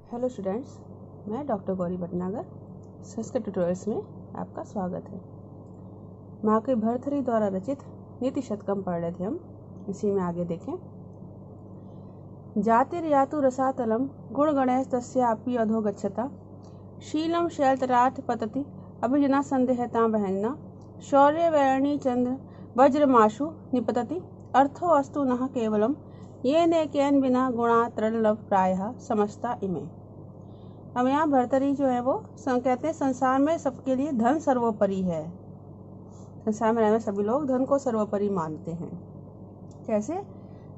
Hello students, मैं doctor Gauri Bhatnagar Sanskrit tutorials में आपका स्वागत है। महाकवि भर्तृहरि द्वारा रचित नीति शतकम पढ़ रहे थे हम। इसी में आगे देखें। जातिर्यातु रसातलम गुण गणैः तस्यापि अधो गच्छता शीलम शैलतराट पतति अभिजना संदेहता बहन्ना शौर्य वैरणी चंद्र वज्रमाशु निपतति अर्थो अस्तु नः केवलम ये नेकेन बिना गुणा तृणलभ प्रायः समस्ता इमे। अब यहाँ भर्तृहरि जो है वो कहते हैं संसार में सबके लिए धन सर्वोपरि है। संसार में रहने सभी लोग धन को सर्वोपरि मानते हैं। कैसे?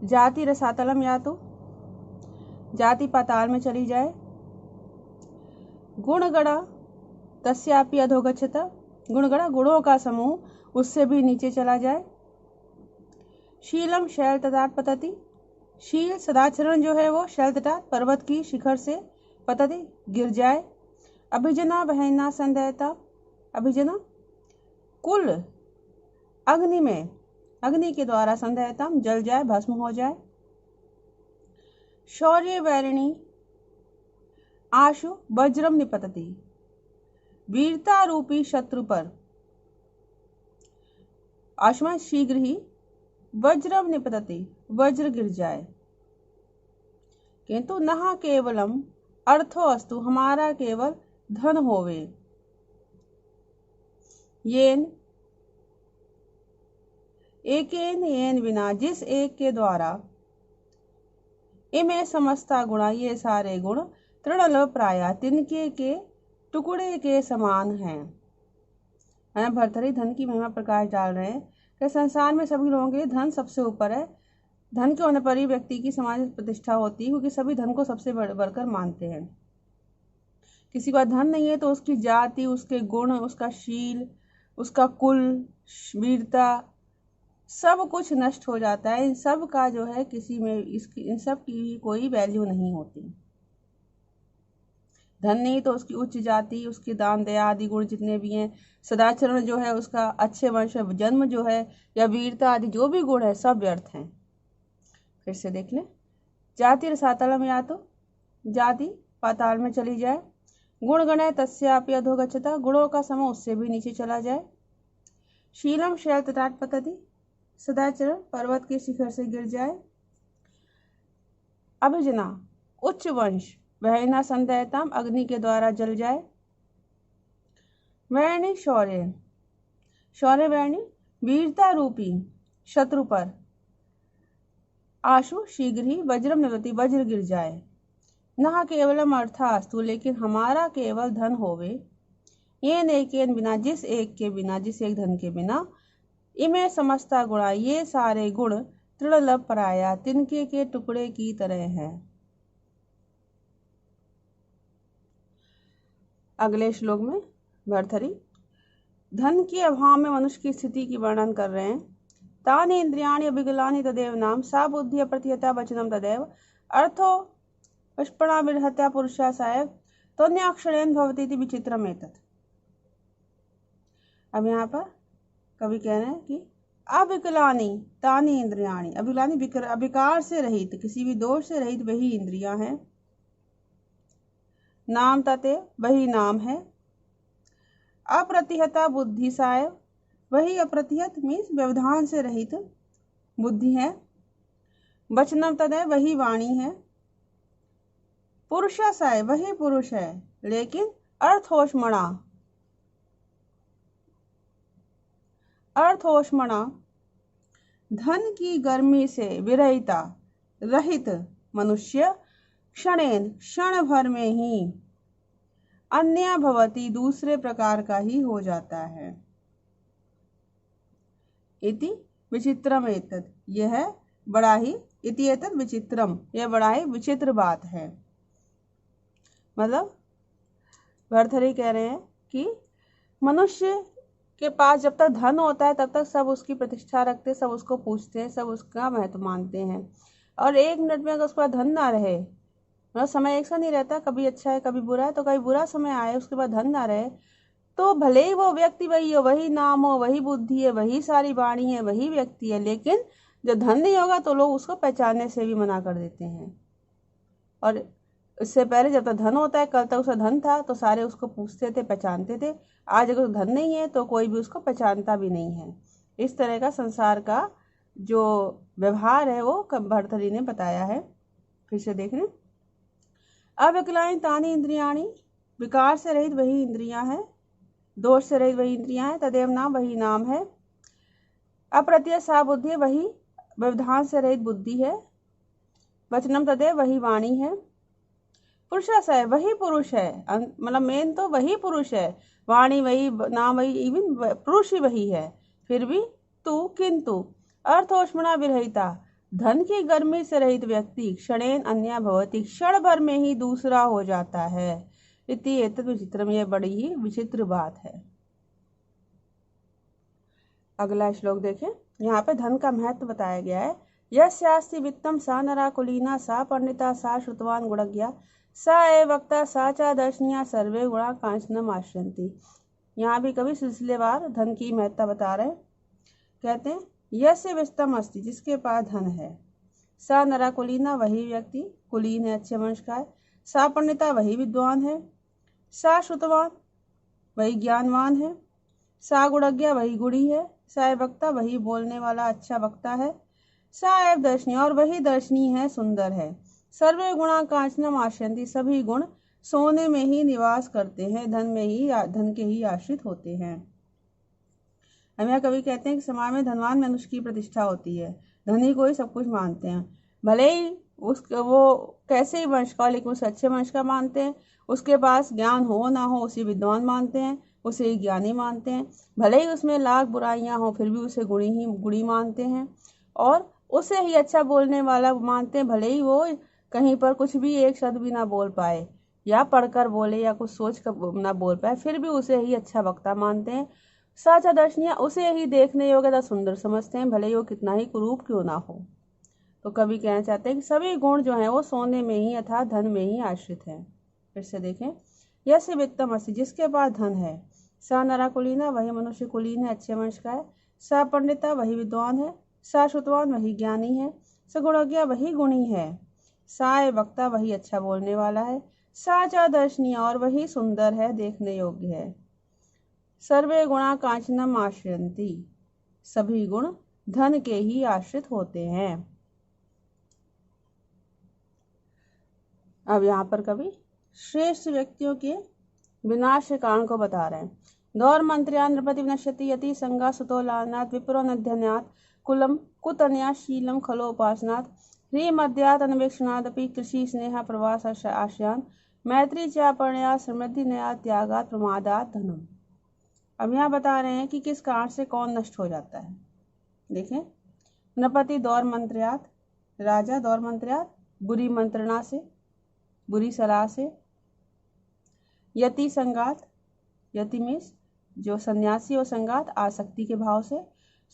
जाति रसातलम, या तो जाति पाताल में चली जाए, गुणगणा तस्यापि अधोगच्छता, गुणगणा गुणों का समूह उससे भी नीचे चला जाए, शीलम शैल तटाट पतति, शील सदाचरण जो है वो शैल तटाट पर्वत की शिखर से पतति गिर जाए, अभिजना बहना संदेहता, अभिजना कुल अग्नि में, अग्नि के द्वारा संदेहता जल जाए, भस्म हो जाए, शौर्य वैरिणी आशु वज्रम निपतति, वीरता रूपी शत्रु पर आशुमा शीघ्र ही वज्रम निपतति वज्र गिर जाए, किंतु नहा केवलम अर्थो अस्तु हमारा केवल धन होवे, येन एकेन येन बिना जिस एक के द्वारा, इमे समस्ता गुणा ये सारे गुण तृणलभ प्राय तिनके के टुकड़े के समान हैं। भर्तृहरि धन की महिमा प्रकाश डाल रहे हैं कि संसार में सभी लोगों के धन सबसे ऊपर है। धन के होने पर ही व्यक्ति की समाज प्रतिष्ठा होती है, क्योंकि सभी धन को सबसे बढ़कर मानते हैं। किसी का धन नहीं है तो उसकी जाति, उसके गुण, उसका शील, उसका कुल, वीरता, सब कुछ नष्ट हो जाता है। इन सब का जो है किसी में इन सब की कोई वैल्यू नहीं होती। धन नहीं तो उसकी उच्च जाति, उसके दान दया आदि गुण जितने भी हैं, सदाचरण जो है उसका, अच्छे वंश जन्म जो है, या वीरता आदि जो भी गुण है सब व्यर्थ हैं। फिर से देख लें। जाति रसातलम, या तो जाति पाताल में चली जाए, गुण गणैः तस्यापि अधोगच्छता गुणों का समूह उससे भी नीचे चला जाए, शीलम शैल तटाट पतति सदाचरण पर्वत के शिखर से गिर जाए, अभिजना उच्च वंश वैरिणा संदेहताम अग्नि के द्वारा जल जाए, वैरिणी शौर्य, शौर्य वैरिणी वीरता रूपी शत्रु पर आशु शीघ्र ही वज्रम निवृत्ति वज्र गिर जाए, नहा केवलम अर्थास्तु लेकिन हमारा केवल धन होवे, ये नेकेन बिना जिस एक के बिना, जिस एक धन के बिना, इमे समस्ता गुणा ये सारे गुण तृणलभ पराया तिनके के टुकड़े की तरह है। अगले श्लोक में भर्तृहरि धन के अभाव में मनुष्य की स्थिति की वर्णन कर रहे हैं। तानि इंद्रियाणि अभिगलानि तदेव नाम सा बुद्धि अप्रतिहता वचनम तदेव अर्थो पुष्पणा विरहत्या पुरुषा सायव त्वन्याक्षरेण भवति इति विचित्रम एतत्। अब यहाँ पर कवि कह रहे हैं कि अविकलानि तानि इंद्रियाणि, अविकलानि अविकार से रहित, किसी भी दोष से रहित वही इंद्रियां हैं, नाम ततेव वही नाम है, अप्रतिहता बुद्धि सायव वही अप्रतिहत मीन्स व्यवधान से रहित बुद्धि है, वचनम तदेव वही वाणी है, पुरुषासाय वही पुरुष है, लेकिन अर्थोष्मणा, अर्थोष्मणा धन की गर्मी से विरहिता रहित मनुष्य क्षणेन क्षण भर में ही अन्य भवति दूसरे प्रकार का ही हो जाता है। इति विचित्रम एतत्, यह बड़ा ही, इति एतत् विचित्रम, यह बड़ा ही विचित्र बात है। मतलब भर्तृहरि कह रहे हैं कि मनुष्य के पास जब तक धन होता है तब तक सब उसकी प्रतिष्ठा रखते, सब उसको पूछते हैं, सब उसका महत्व मानते हैं। और एक मिनट में अगर उसके पास धन ना रहे, मतलब समय एक सा नहीं रहता, कभी अच्छा है कभी बुरा है, तो कभी बुरा समय आए उसके बाद धन ना रहे, तो भले ही वो व्यक्ति वही हो, वही नाम हो, वही बुद्धि है, वही सारी वाणी है, वही व्यक्ति है, लेकिन जब धन नहीं होगा तो लोग उसको पहचानने से भी मना कर देते हैं। और इससे पहले जब तक धन होता है, कल तक उसका धन था तो सारे उसको पूछते थे, पहचानते थे। आज अगर धन नहीं है तो कोई भी उसको पहचानता भी नहीं है। इस तरह का संसार का जो व्यवहार है वो भर्तृहरि ने बताया है। फिर से देख लें। अविकलानि तानि इंद्रियाणि, विकार से रहित वही इंद्रियां हैं, दोष से रहित वही इंद्रियां हैं, तदेव नाम वही नाम है। अप्रत्यय सा बुद्धि, वही व्यवधान से रहित बुद्धि है। वचनम तदेव, वही वाणी है। पुरुषस है, वही पुरुष है, मतलब मेन तो वही पुरुष है। वाणी वही, नाम वही, इवन पुरुष ही वही है। फिर भी तू किंतु अर्थोष्मणा विरहिता, धन की गर्मी से रहित व्यक्ति क्षणेन अन्य भवति, क्षण भर में ही दूसरा हो जाता है। इति एतद् विचित्रम, यह बड़ी ही विचित्र बात है। अगला श्लोक देखें। यहाँ पे धन का महत्व बताया गया है। यस्यास्ति वित्तम सा नरा कुलीना, सा पंडिता, सा श्रुतवान गुणज्ञा, सा एव वक्ता, सा च दर्शनीया, सर्वे गुणा कांचनम आश्रयन्ति। यहाँ भी कवि सिलसिलेवार धन की महत्ता बता रहे हैं। कहते हैं यस्य वित्तम अस्ति, जिसके पास धन है, सा नरा कुलीना, वही व्यक्ति कुलीन है, अच्छे वंश का है, सा पंडिता, वही विद्वान है, सा श्रुतवान, वही ज्ञानवान है, सा गुणज्ञा, वही गुणी है, सा एव वक्ता, वही बोलने वाला अच्छा वक्ता है, सा एव दर्शनीय, और वही दर्शनीय है, सुंदर है। सर्वे गुणा कांचनम आश्रयन्ति, सभी गुण सोने में ही निवास करते हैं, धन के ही आश्रित होते हैं। हम यहाँ कवि कहते हैं कि समाज में धनवान मनुष्य की प्रतिष्ठा होती है, धनी को ही सब कुछ मानते हैं। भले ही वो कैसे ही वंश का, लेकिन उसे अच्छे वंश का मानते हैं। उसके पास ज्ञान हो ना हो, उसे विद्वान मानते हैं, उसे ही ज्ञानी मानते हैं। भले ही उसमें लाख बुराइयां हो, फिर भी उसे गुणी मानते हैं, और उसे ही अच्छा बोलने वाला मानते हैं। भले ही वो कहीं पर कुछ भी एक शब्द भी ना बोल पाए, या पढ़कर बोले, या कुछ सोच कर ना बोल पाए, फिर भी उसे ही अच्छा वक्ता मानते हैं। साचा दर्शनीय, उसे ही देखने योग्य तथा सुंदर समझते हैं, भले ही वो कितना ही कुरूप क्यों ना हो। तो कवि कहना चाहते हैं कि सभी गुण जो हैं वो सोने में ही अर्थात धन में ही आश्रित हैं। फिर से देखें। यस्य वित्तम अस्ति, जिसके पास धन है, सा नरा कुलीना, वही मनुष्य कुलीन है, अच्छे वंश का है, सा पंडिता, वही विद्वान है, सा श्रुतवान, वही ज्ञानी है, सा गुणज्ञा, वही गुणी है, सा एव वक्ता, वही अच्छा बोलने वाला है, सा च दर्शनीय, और वही सुंदर है, देखने योग्य है। सर्वे गुणा कांचनम आश्रयन्ति, सभी गुण धन के ही आश्रित होते हैं। अब यहाँ पर कवि श्रेष्ठ व्यक्तियों के विनाश के कारण को बता रहे हैं। दौर मंत्र्यान नृपति विनश्यति, यति संगा सुतो लालनाथ, विप्रो नध्यन्यात, कुलम कुतन्या शीलम खलोपासनात्, ह्रीमद्यात् अन्वेक्षणादपि, कृषि स्नेह प्रवास आश्रयान, मैत्री चापण्या समृद्धि नया, त्यागात प्रमादात धनम। अब यहाँ बता रहे हैं कि किस कारण से कौन नष्ट हो जाता है। देखें। नृपति दौर मंत्र्यात, राजा दौर मंत्र्यात, बुरी मंत्रणा से, बुरी सलाह से, यति संगात, यति मीन्स जो सन्यासी और संगात, आसक्ति के भाव से,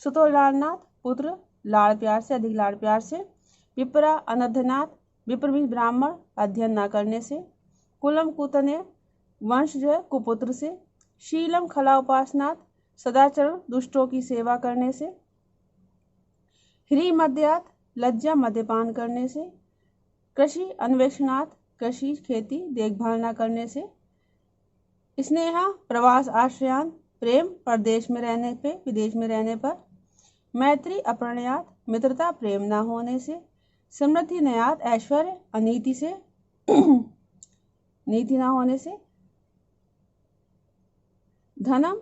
सुतो लालनाथ, पुत्र लाड़ प्यार से, अधिक लाड़ प्यार से, विप्रा अनध्यनाथ, विप्र मीन्स ब्राह्मण, अध्ययन न करने से, कुलम कुतन्य, वंश जो है कुपुत्र से, शीलम खला उपासनाथ, सदाचरण दुष्टों की सेवा करने से, ह्री मद्यात, लज्जा मद्यपान करने से, कृषि अन्वेषणात्, कृषि खेती देखभाल न करने से, स्नेहा प्रवास आश्रयान, प्रेम परदेश में रहने पे, विदेश में रहने पर, मैत्री अप्रणयात, मित्रता प्रेम न होने से, समृद्धि नयात, ऐश्वर्य अनीति से नीति न होने से, धनम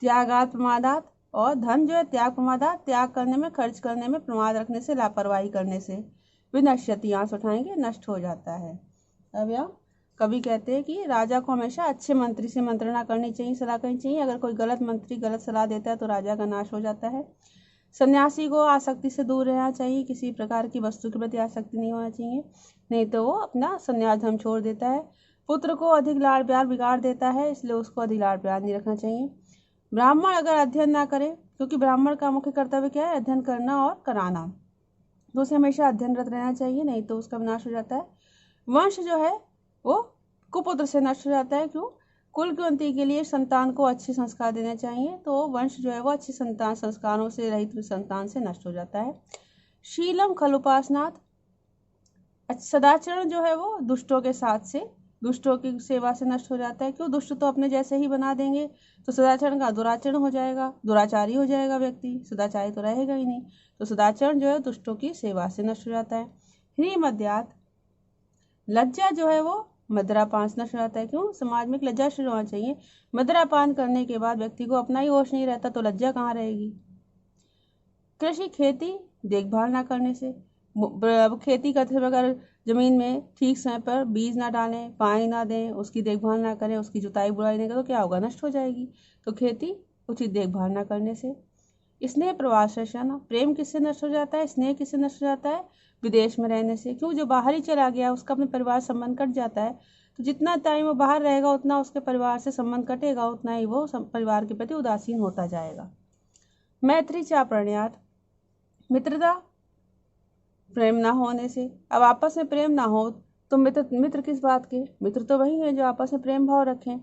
त्यागात प्रमादात, और धन जो है त्याग प्रमादात, त्याग करने में, खर्च करने में प्रमाद रखने से, लापरवाही करने से, विनश्यति, यहाँ से उठाएंगे, नष्ट हो जाता है। अब यहाँ कवि कहते हैं कि राजा को हमेशा अच्छे मंत्री से मंत्रणा करनी चाहिए, सलाह करनी चाहिए। अगर कोई गलत मंत्री गलत सलाह देता है तो राजा का नाश हो जाता है। सन्यासी को आसक्ति से दूर रहना चाहिए, किसी प्रकार की वस्तु के प्रति आसक्ति नहीं होना चाहिए, नहीं तो वो अपना सन्यास धर्म छोड़ देता है। पुत्र को अधिक लाड़ प्यार बिगाड़ देता है, इसलिए उसको अधिक लाड़ प्यार नहीं रखना चाहिए। ब्राह्मण अगर अध्ययन ना करे, क्योंकि ब्राह्मण का मुख्य कर्तव्य क्या है, अध्ययन करना और कराना, तो उसे हमेशा अध्ययनरत रहना चाहिए, नहीं तो उसका विनाश हो जाता है। वंश जो है वो कुपुत्र से नष्ट हो जाता है। क्यों? कुल की उन्नति के लिए संतान को अच्छे संस्कार देने चाहिए, तो वंश जो है वो अच्छे संस्कारों से रहित संतान से नष्ट हो जाता है। शीलम खल उपासनात्, सदाचरण जो है वो दुष्टों के साथ से, दुष्टों की सेवा से नष्ट हो जाता है। क्यों? दुष्ट तो अपने जैसे ही बना देंगे, तो सदाचरण का दुराचरण हो जाएगा, दुराचारी हो जाएगा व्यक्ति, सदाचारी तो रहेगा ही नहीं। तो सदाचरण जो है दुष्टों की सेवा से नष्ट हो जाता है। ह्रीमद्यात्, लज्जा जो है वो मदिरापान से नष्ट हो जाता है। क्यों? समाज में एक लज्जाशील होना चाहिए। मदिरापान करने के बाद व्यक्ति को अपना ही होश नहीं रहता, तो लज्जा कहाँ रहेगी। कृषि, खेती देखभाल ना करने से, खेती करते समय अगर जमीन में ठीक समय पर बीज ना डालें, पानी ना दें, उसकी देखभाल ना करें, उसकी जुताई बुराई नहीं करें, तो क्या होगा? नष्ट हो जाएगी। तो खेती उचित देखभाल ना करने से। स्नेह प्रवास रचना, प्रेम किससे नष्ट हो जाता है, स्नेह किससे नष्ट हो जाता है? विदेश में रहने से। क्यों? जो बाहर ही चला गया उसका अपने परिवार संबंध कट जाता है। तो जितना टाइम वो बाहर रहेगा उतना उसके परिवार से संबंध कटेगा, उतना ही वो परिवार के प्रति उदासीन होता जाएगा। मैत्री चा प्रणयात, मित्रता प्रेम ना होने से। अब आपस में प्रेम ना हो तो मित्र किस बात के? मित्र तो वही है जो आपस में प्रेम भाव रखें।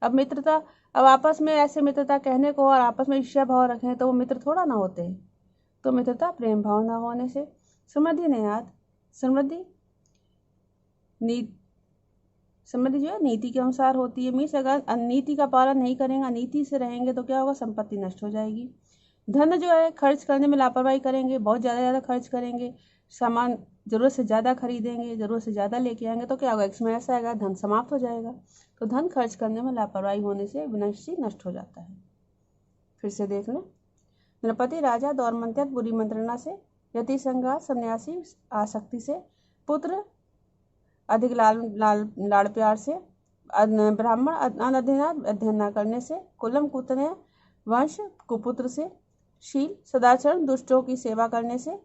अब आपस में ऐसे मित्रता कहने को और आपस में ईर्ष्या भाव रखें तो वो मित्र थोड़ा ना होते हैं। तो मित्रता प्रेम भाव ना होने से। समृद्धि नयात, समृद्धि समृद्धि जो है नीति के अनुसार होती है। मीन्स अगर नीति का पालन नहीं करेंगे, अनीति से रहेंगे तो क्या होगा? संपत्ति नष्ट हो जाएगी। धन जो है खर्च करने में लापरवाही करेंगे, बहुत ज़्यादा खर्च करेंगे, सामान ज़रूरत से ज़्यादा खरीदेंगे, ज़रूरत से ज़्यादा लेके आएंगे, तो क्या होगा? एक समय ऐसा आएगा धन समाप्त हो जाएगा। तो धन खर्च करने में लापरवाही होने से विनष्टि नष्ट हो जाता है। फिर से देख लें। नृपति राजा दौर्मंत्यत बुरी मंत्रणा से, यति संघात सन्यासी आसक्ति से, पुत्र अधिक लाड़ प्यार से, ब्राह्मण अध्ययन न करने से, कुलम कुतनय वंश कुपुत्र से, शील सदाचरण दुष्टों की सेवा करने से,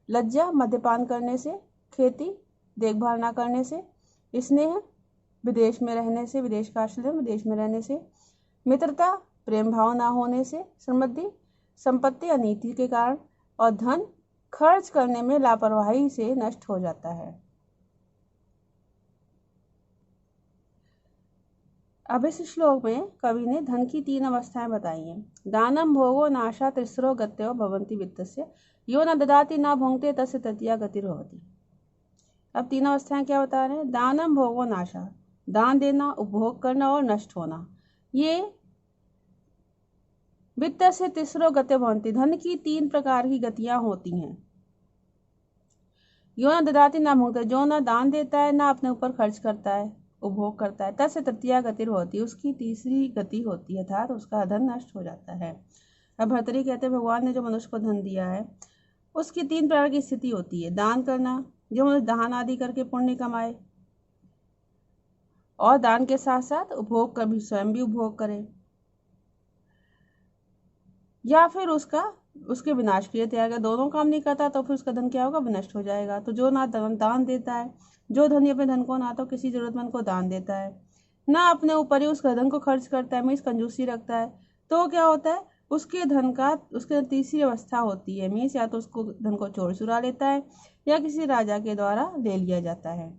लज्जा मद्यपान करने से, खेती देखभाल ना करने से, स्नेह विदेश में रहने से, विदेश का आश्रय विदेश में रहने से, मित्रता प्रेम भाव ना होने से, समृद्धि संपत्ति अनीति के कारण, और धन खर्च करने में लापरवाही से नष्ट हो जाता है। अब इस श्लोक में कवि ने धन की 3 अवस्थाएं बताई हैं। दानम भोगो नाशा तिस्रो गत्यो भवन्ति वित्तस्य, यो न ददाति न भुंक्ते तस्य तृतीया गतिर्भवति। अब 3 अवस्थाएं क्या बता रहे हैं? दानम भोगो नाशा, दान देना, उपभोग करना और नष्ट होना। ये वित्त से तिस्रो गत्यो भवन्ति, धन की 3 प्रकार की गतियां होती हैं। यो न ददाति न भुंक्ते, जो न दान देता है ना अपने ऊपर खर्च करता है, उपभोग करता है, तस्य तृतीया गतिर होती है, उसकी तीसरी गति होती है, अर्थात उसका धन नष्ट हो जाता है। अब भर्तृहरि कहते हैं भगवान ने जो मनुष्य को धन दिया है उसकी 3 प्रकार की स्थिति होती है। दान करना, जो मनुष्य दान आदि करके पुण्य कमाए और दान के साथ साथ उपभोग कर भी, स्वयं भी उपभोग करे, या फिर उसके विनाश के लिए तैयार कर। दोनों काम नहीं करता तो फिर उसका धन क्या होगा? विनष्ट हो जाएगा। तो जो ना दान देता है, जो धनी अपने धन को ना तो किसी जरूरतमंद को दान देता है, ना अपने ऊपर ही उस धन को खर्च करता है, मीन्स कंजूसी रखता है, तो क्या होता है? उसके तीसरी अवस्था होती है, मीन्स या तो उसको धन को चोर चुरा लेता है या किसी राजा के द्वारा ले लिया जाता है,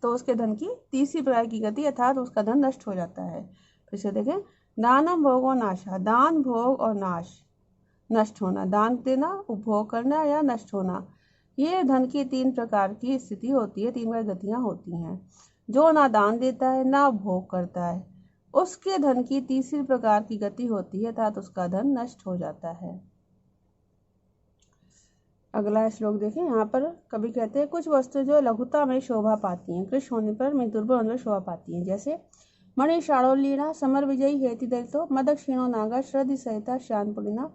तो उसके धन की तीसरी प्रकार की गति अर्थात उसका धन नष्ट हो जाता है। फिर से देखें, दानम भोगो नाशा, दान भोग और नाश, नष्ट होना, दान देना, उपभोग करना या नष्ट होना, ये धन की 3 प्रकार की स्थिति होती है, 3 गतियां होती हैं। जो ना दान देता है ना उपभोग करता है उसके धन की तीसरी प्रकार की गति होती है अर्थात उसका धन नष्ट हो जाता है। अगला श्लोक देखें। यहाँ पर कवि कहते हैं कुछ वस्तु जो लघुता में शोभा पाती हैं, कृष्ण होने पर दुर्बल होने पर शोभा पाती हैं, जैसे मणि शाड़ोलीना समर विजयी हेति दलितो मदक क्षीणो नागा श्रद्धि सहिता श्यानपुलिना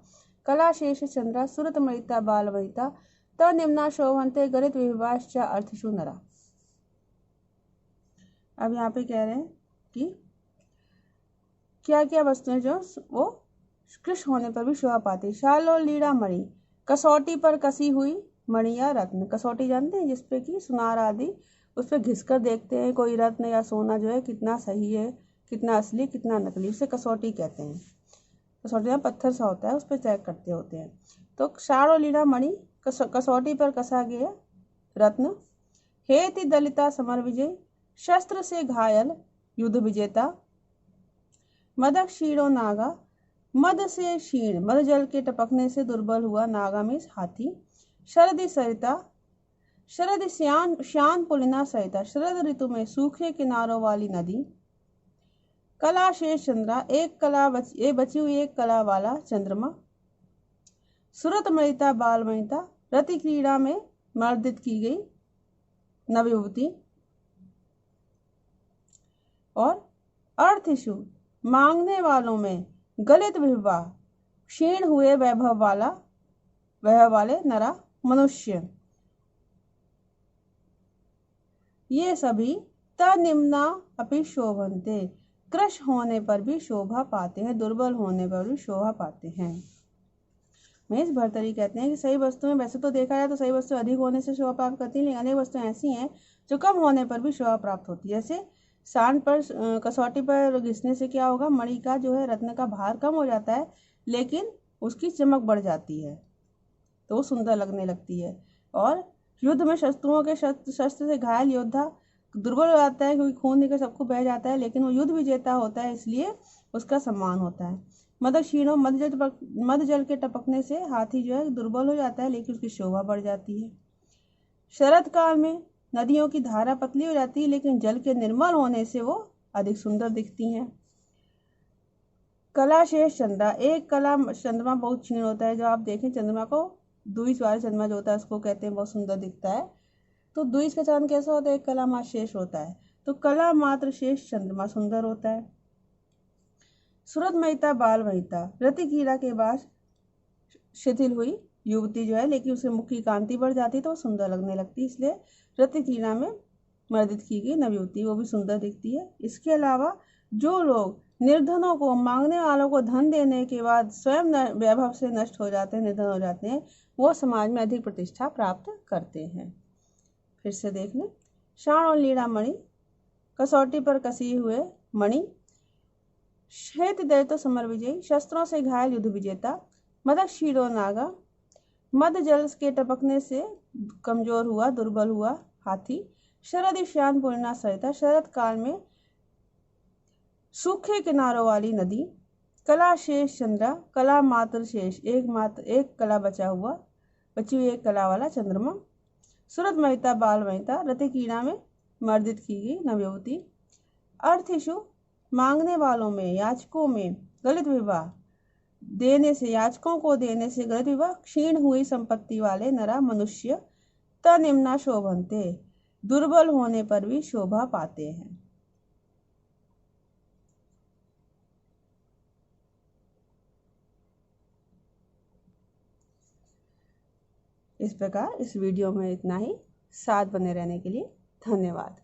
कला शेष चंद्रा सुरत मयिता बाल वनिता तनिम्ना शोभन्ते गणित विभाश्च अर्थशु नरा। अब यहाँ पे कह रहे हैं कि क्या क्या वस्तुएं जो वो कृष्ण होने पर भी शोभा पाती। शाल और लीड़ा मणि, कसौटी पर कसी हुई मणि या रत्न। कसौटी जानते हैं जिसपे कि सुनार आदि उस पर घिस कर देखते हैं कोई रत्न या सोना जो है कितना सही है, कितना असली, कितना नकली, उसे कसौटी कहते हैं। कसौटी में पत्थर सा होता है उस पर चेक करते होते हैं। तो शाल और लीड़ा मणि, कसौटी पर कसा गया रत्न, हेति दलिता समर विजय, शस्त्र से घायल युद्ध विजेता, मदक क्षीणो नागा, मद से क्षीण, मद जल के टपकने से दुर्बल हुआ, नागा में हाथी, शरदि सरिता, शरद श्यान पुलिना सहिता, शरद ऋतु में सूखे किनारों वाली नदी। कला शेष चंद्रा, बची हुई एक कला वाला चंद्रमा। सुरत मयिता बाल मयिता, रति क्रीड़ा में मर्दित की गई नवयुवती। और अर्थिशु, मांगने वालों में गलित विवाह, क्षीण हुए वैभव वाले नरा मनुष्य। ये सभी तनिम्ना अपि शोभन्ते, कृश होने पर भी शोभा पाते हैं, दुर्बल होने पर भी शोभा पाते हैं। महेश भर्तृहरि कहते हैं कि सही वस्तुएं, वैसे तो देखा जाए तो सही वस्तुएं अधिक होने से शोभा प्राप्त करती हैं, लेकिन अनेक वस्तुएं ऐसी हैं जो कम होने पर भी शोभा प्राप्त होती है। जैसे सांड पर कसौटी पर घिसने से क्या होगा, मणि का जो है, रत्न का भार कम हो जाता है, लेकिन उसकी चमक बढ़ जाती है, तो वो सुंदर लगने लगती है। और युद्ध में शस्त्रों के शस्त्र से घायल योद्धा दुर्बल हो जाता है, क्योंकि खून निकल सबको बह जाता है, लेकिन वो युद्ध विजेता होता है, इसलिए उसका सम्मान होता है। मद क्षीणों, मद जल के टपकने से हाथी जो है दुर्बल हो जाता है, लेकिन उसकी शोभा बढ़ जाती है। शरद काल में नदियों की धारा पतली हो जाती है, लेकिन जल के निर्मल होने से वो अधिक सुंदर दिखती हैं। कला शेष चंद्रा, एक कला चंद्रमा बहुत क्षीण होता है। जो आप देखें चंद्रमा को, द्विज वाला चंद्रमा जो होता है उसको कहते हैं बहुत सुंदर दिखता है। तो द्विज का चांद कैसा होता है, एक कला मात्र शेष होता है, तो कला मात्र शेष चंद्रमा सुंदर होता है। सुरत महिता बाल महिता, रति क्रीड़ा के बाद शिथिल हुई युवती जो है, लेकिन उसके मुख की कांति बढ़ जाती है तो वो सुंदर लगने लगती है, इसलिए रति क्रीड़ा में मर्दित की गई नवयुवती वो भी सुंदर दिखती है। इसके अलावा जो लोग निर्धनों को, मांगने वालों को धन देने के बाद स्वयं वैभव से नष्ट हो जाते हैं, निर्धन हो जाते हैं, वो समाज में अधिक प्रतिष्ठा प्राप्त करते हैं। फिर से देख लें, शाण और लीड़ा मणि, कसौटी पर कसी हुए मणि। श्वेत दैत्य समर विजयी, शस्त्रों से घायल युद्ध विजेता। मदक क्षीणो नागा, मद जल के टपकने से कमजोर हुआ, दुर्बल हुआ हाथी। शरद श्यान पूर्णा सरिता, शरद काल में सूखे किनारों वाली नदी। कला शेष चंद्रा, कला मात्र शेष, एक कला बची हुई एक कला वाला चंद्रमा। सुरत महिता बाल महिता, रति क्रीड़ा में मर्दित की गई नवयुवती। अर्थिशु, मांगने वालों में, याचकों में गलित विवाह देने से, याचकों को देने से गलित विवाह, क्षीण हुई संपत्ति वाले नरा मनुष्य। तनिम्ना शोभन्ते, दुर्बल होने पर भी शोभा पाते हैं। इस प्रकार इस वीडियो में इतना ही। साथ बने रहने के लिए धन्यवाद।